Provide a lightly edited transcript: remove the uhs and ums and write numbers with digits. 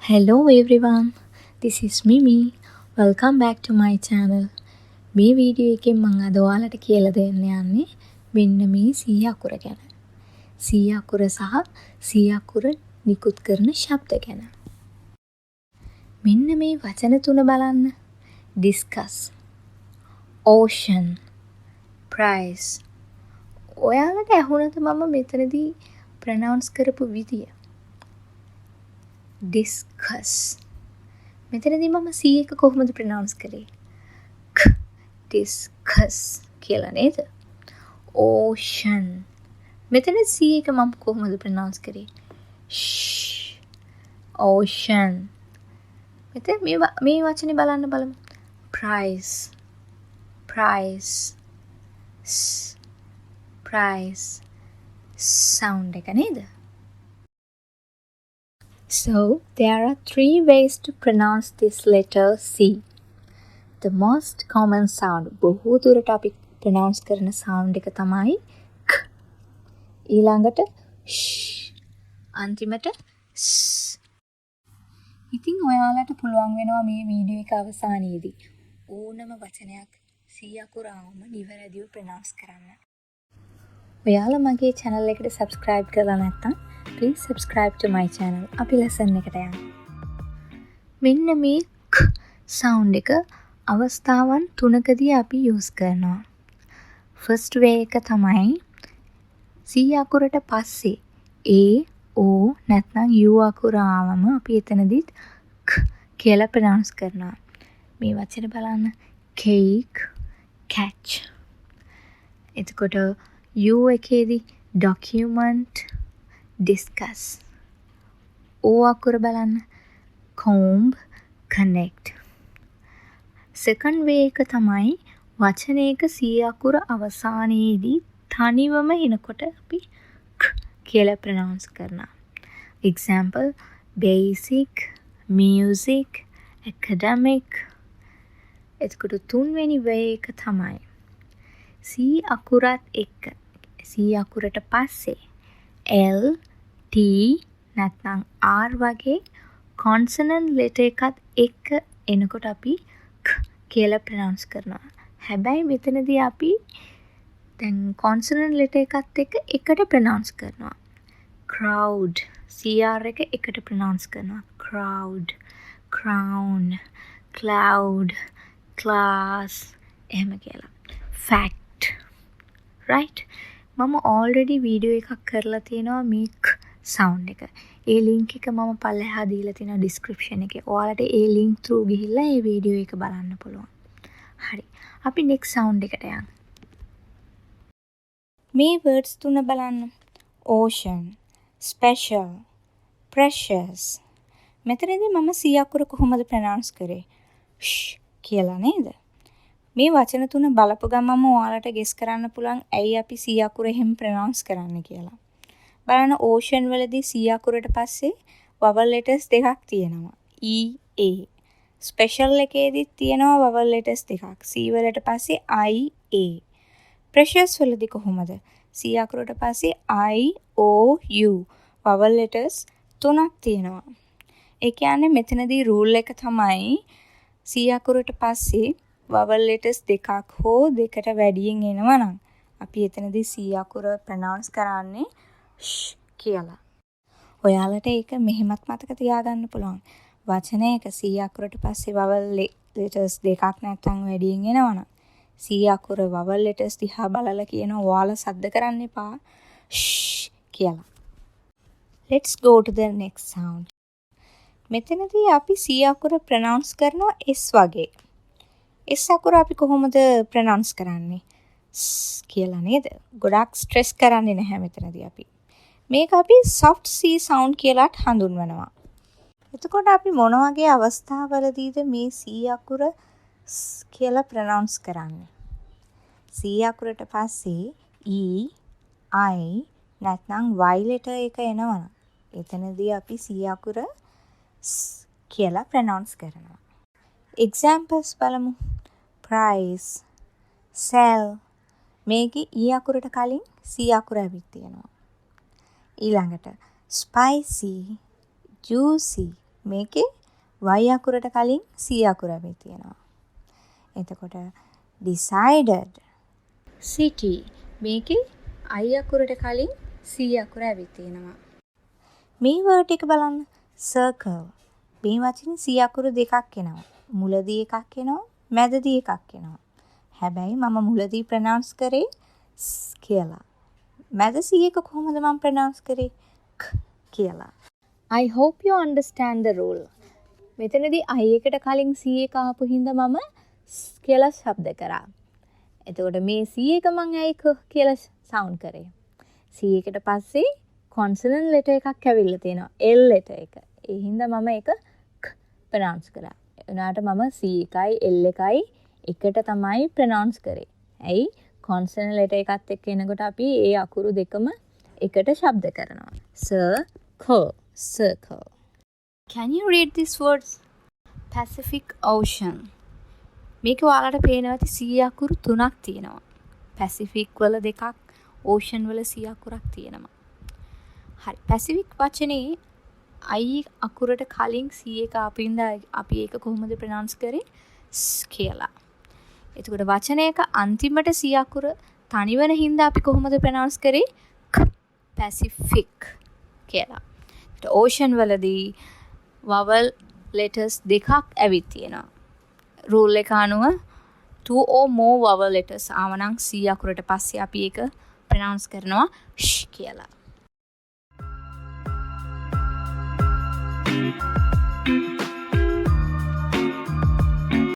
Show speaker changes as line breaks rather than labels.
Hello everyone, this is Mimi. Welcome back to my channel. මේ video එකෙන් මම අද ඔයාලට කියලා දෙන්න යන්නේ මෙන්න මේ C අකුර ගැන. C අකුර සහ C අකුර නිකුත් කරන ශබ්ද ගැන. මෙන්න මේ වචන තුන බලන්න. discuss, ocean, price. ඔයාලට ඇහුණද මම මෙතනදී ප්‍රොනවුන්ස් කරපු විදිය? discuss. මෙතනදී මම C එක කොහොමද ප්‍රොනවුන්ස් කරේ? discuss කියලා නේද? ocean. මෙතන C එක මම කොහොමද ප්‍රොනවුන්ස් කරේ? ocean. මෙතන මේ වචනේ බලන්න බලමු. price. price. sound එක නේද? So, there are 3 ways to pronounce this letter C. The most common sound, බොහෝ දුරට අපි pronounce කරන sound එක තමයි k. ඊළඟට sh. අන්තිමට s. ඉතින් ඔයාලට පුළුවන් වෙනවා මේ වීඩියෝ එක අවසානයේදී ඕනම වචනයක් C අකුර ආවම නිවැරදිව pronounce කරන්න. ඔයාලා මගේ channel එකට subscribe කරලා නැත්නම් please subscribe to my channel. අපි lesson එකට යමු. මෙන්න මේ k sound එක අවස්ථාවන් 3කදී අපි use කරනවා. first way එක තමයි C අකුරට පස්සේ A, O නැත්නම් U අකුර ආවම අපි එතනදිත් k කියලා pronounce කරනවා. මේ වචන බලන්න. cake, catch. එතකොට U එකේදී document, discuss. O අකුර බලන්න. comb, connect. second way එක තමයි වචනයක C අකුර අවසානයේදී තනිවම එනකොට අපි k කියලා pronounce කරනවා. example basic, music, academic. එතකොට තුන්වෙනි way එක තමයි C අකුරත් එක්ක C අකුරට පස්සේ L, T නැත්නම් R වගේ consonant letter එකත් එක්ක එනකොට අපි k කියලා pronounce කරනවා. හැබැයි මෙතනදී අපි දැන් consonant letter එකත් එක්ක එකට pronounce කරනවා. crowd, CR එක එකට pronounce කරනවා. crowd, crown, cloud, class එහෙම කියලා. fact. right? මම already වීඩියෝ එකක් කරලා තියෙනවා මේ k sound එක. ඒ link එක මම පල්ලෙහා දීලා තියෙනවා description එකේ. ඔයාලට ඒ link through ගිහිල්ලා ඒ වීඩියෝ එක බලන්න පුළුවන්. හරි. අපි next sound එකට යමු. මේ words තුන බලන්න. ocean, special, precious. මෙතනදී මම C අකුර කොහොමද pronounce කරේ? sh කියලා නේද? මේ වචන තුන බලපු ගමන්ම ඔයාලට guess කරන්න පුළුවන් ඇයි අපි C අකුර එහෙම pronounce කරන්නේ කියලා. බලන්න ocean වලදී C අකුරට පස්සේ vowel letters දෙකක් තියෙනවා. E, A. special එකේදීත් තියෙනවා vowel letters දෙකක්. C වලට පස්සේ I, A. precious වලදී කොහොමද? C අකුරට පස්සේ I, O, U. vowel letters තුනක් තියෙනවා. ඒ කියන්නේ මෙතනදී rule එක තමයි C අකුරට පස්සේ vowel letters දෙකක් හෝ දෙකට වැඩියෙන් එනවා නම් අපි එතනදී C අකුර pronounce කරන්නේ sh කියලා. ඔයාලට ඒක මෙහෙමත් මතක තියාගන්න පුළුවන්. වචනයක C අකුරට පස්සේ vowel letters දෙකක් නැත්නම් වැඩියෙන් එනවා නම් C අකුර vowel letters දිහා බලලා කියනවා ඔයාලා සද්ද කරන්න එපා sh කියලා. Let's go to the next sound. මෙතනදී අපි C අකුර pronounce කරනවා S වගේ. S අකුර අපි කොහොමද pronounce කරන්නේ? කියලා නේද? ගොඩක් stress කරන්නේ නැහැ මෙතනදී අපි. මේක අපි soft C sound කියලාත් හඳුන්වනවා. එතකොට අපි මොන වගේ අවස්ථාවලදීද මේ C අකුර කියලා pronounce කරන්නේ? C අකුරට පස්සේ E, I නැත්නම් Y letter එක එනවා. එතනදී අපි C අකුර කියලා pronounce කරනවා. examples බලමු. price, sell. මේකේ E අකුරට කලින් C අකුර ඇවිත් තියෙනවා. ඊළඟට spicy, juicy, මේකේ y අකුරට කලින් c අකුර ඇවිත් තියෙනවා. එතකොට decided. city. මේකේ i අකුරට කලින් c අකුර ඇවිත් තියෙනවා. මේ වර්ඩ් එක බලන්න. circle. මේ වචනේ c අකුරු දෙකක් එනවා. මුලදී එකක් එනවා, මැදදී එකක් එනවා. හැබැයි මම මුලදී ප්‍රොනවුන්ස් කරේ කියලා. මැද c එක කොහොමද මම ප්‍රොනවුන්ස් කරේ? කියලා. I hope you understand the rule. මෙතනදී I එකට කලින් C එක ආපු හින්දා මම කියලා ශබ්ද කරා. එතකොට මේ C එක මම ඇයි කියලා සවුන්ඩ් කරේ. C එකට පස්සේ consonant letter එකක් ඇවිල්ලා තියෙනවා. L letter එක. ඒ හින්දා මම ඒක ප්‍රොනවුන්ස් කරා. එනාට මම C එකයි L එකයි එකට තමයි ප්‍රොනවුන්ස් කරේ. ඇයි? consonant letter එකත් එක්ක එනකොට අපි ඒ අකුරු දෙකම එකට ශබ්ද කරනවා. Circle. Can you read these words? Pacific Ocean. මේක ඔයාලට පේනවා ඇති C අකුරු 3ක් තියෙනවා. Pacific වල 2ක්, Ocean වල C අකුරක් තියෙනවා. හරි. Pacific වචනේ I අකුරට කලින් C එක ආපින්ද අපි ඒක කොහොමද ප්‍රොනවුන්ස් කරේ? කියලා. එතකොට වචනයක අන්තිමට C අකුර තනිවන හින්දා අපි කොහොමද ප්‍රොනවුන්ස් කරේ? Pacific කියලා. Ocean වලදී vowel letters දෙකක් ඇවිත් තියෙනවා. rule එක අනුව 2 or more vowel letters ආවනම් C අකුරට පස්සේ අපි ඒක pronounce කරනවා sh කියලා.